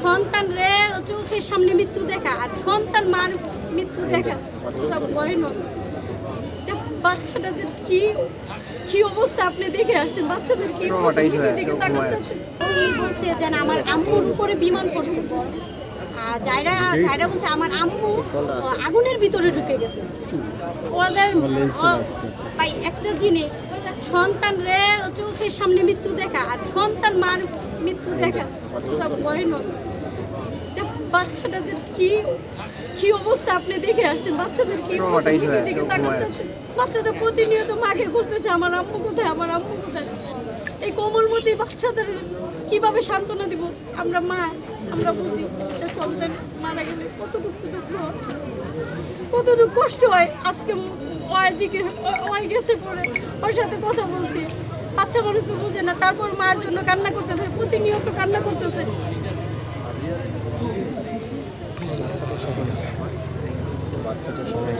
সন্তান রে চোখের সামনে মৃত্যু দেখা আর সন্তান মার মৃত্যু দেখা কতটা ভয়ানক। যে বাচ্চাটা যে কি অবস্থা আপনি দেখে আসছেন, বাচ্চাদের কি অবস্থা দিকে তাকাচ্ছে। উনি বলছে যে না আমার আম্মুর উপরে বিমান পড়ছে, আর যাইরা বলছে আমার আম্মু আগুনের ভিতরে ঢুকে গেছে। ওদের ভাই একটা জিনিস, সন্তান রে চোখের সামনে মৃত্যু দেখা আর সন্তান মার মৃত্যু দেখা কতটা ভয়ানক। যে বাচ্চাটা যে কি অবস্থা আপনি দেখে আসছেন, বাচ্চাদের কি দিকে তাকাচ্ছে। বাচ্চাদের প্রতিনিয়ত মাকে বলতেছে আমার আম্মু কোথায়, আমার আম্মু কোথায়। এই কোমলমতি বাচ্চাদের কিভাবে সান্ত্বনা দিব? আমরা মা, আমরা বুঝি সন্তান মারা গেলে কতটুকু দুঃখ, কতটুকু কষ্ট হয়। আজকে ওই গেছে পরে ওর সাথে কথা বলছি, বাচ্চা মানুষ তো বুঝে না, তারপর মার জন্য কান্না করতেছে, প্রতিনিয়ত কান্না করতেছে। বাচ্চাটা সবাই